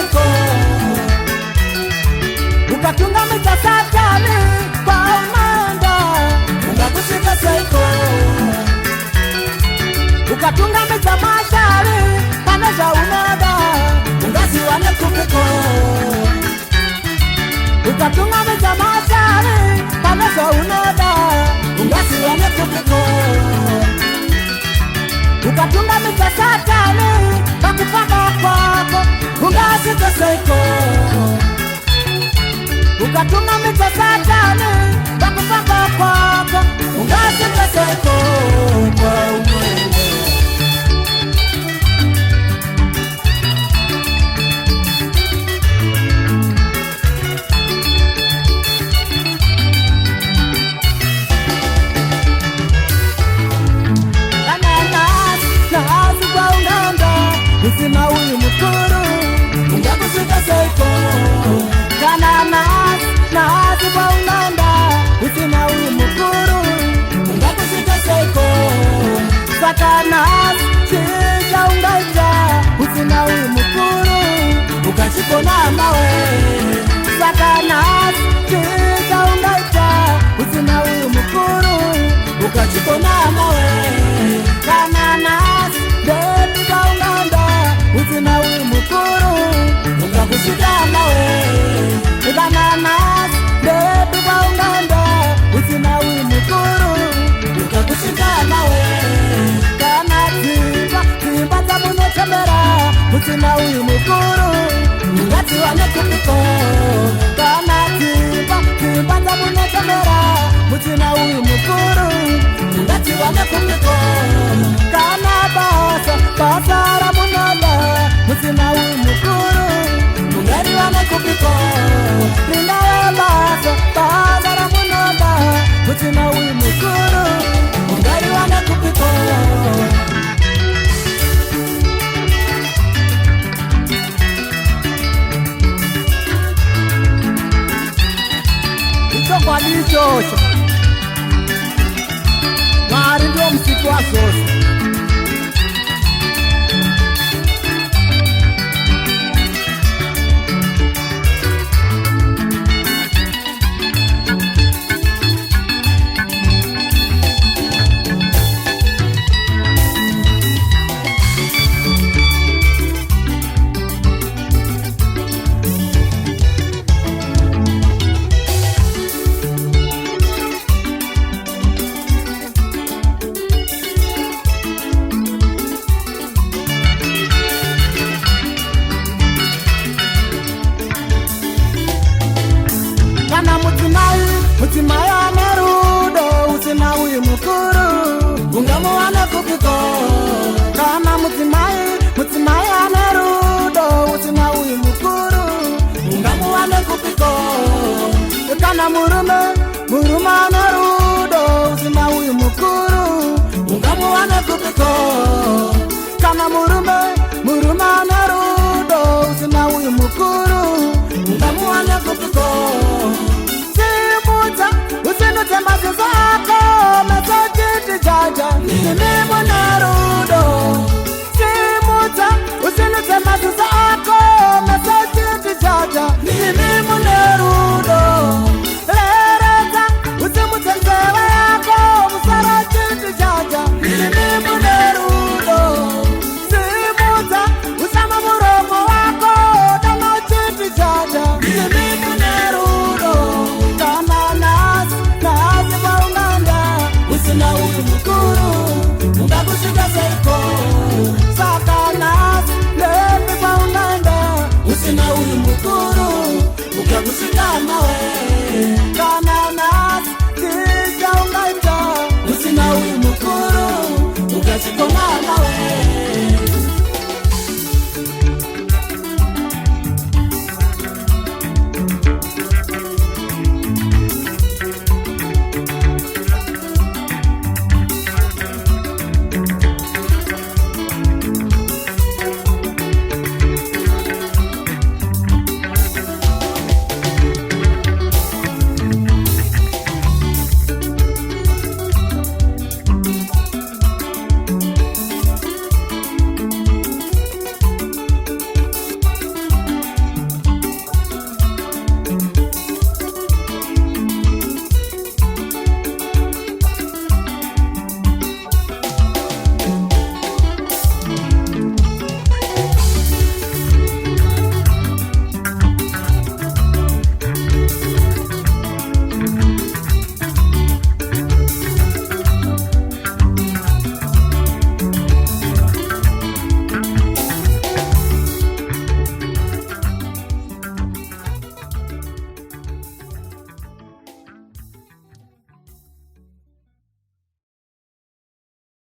kupiko ukatunga mita satani kwa umanda ungakushika saiko ukatunga mita mashari panesha unada ungasiwane kupiko ukatunga mita mashari panesha unada ungasiwane kupiko ukatunga mita satani pakupaka kwako ungashika saiko ukatunga mita satani pakupaka kwako ungashika saiko kwa umwende usina huyu mkuru ungakushika saiko kananas nazi kwa unanda usina huyu mkuru ungakushika saiko sakanas shisha ungaita usina huyu mkuru ukashikona mawe sakanas shisha ungaita usina huyu mkuru ukashikona mawe kananas bebi kwa unanda usina huyu mkuru ungakushika mawe bananas bebi kwa unganda usina huyu mkuru ungakushika mawe kana timba za munotembera usina huyu mkuru ungati wane kupiko kana timba za munotembera usina huyu mkuru ungati wane kupiko kana basara munola usina huyu mkuru ungati wane kupiko basara munola usina huyu mkuru ungati wane kupiko kwa lichocho Mwari ndio msiku wa sose Mutimaya merudo usina huyu mkuru ungamuwane kupiko kana mutimaya merudo usina huyu mkuru ungamuwane kupiko kana muruma merudo usina huyu mkuru ungamuwane kupiko kana muruma merudo usina huyu mkuru ungamuwane kupiko usinu tembazi zako mesojiti jaja nimimu nerudo simuta usinu tembazi zako mesojiti jaja nimimu nerudo lereza usimutenzewe yako musarojiti jaja nimimu nerudo simuta usama muromo wako danojiti jaja nimimu nerudo usina huyu mkuru ungakushika saiko sakanas lepi kwa unanda usina huyu mkuru ungakushika mawe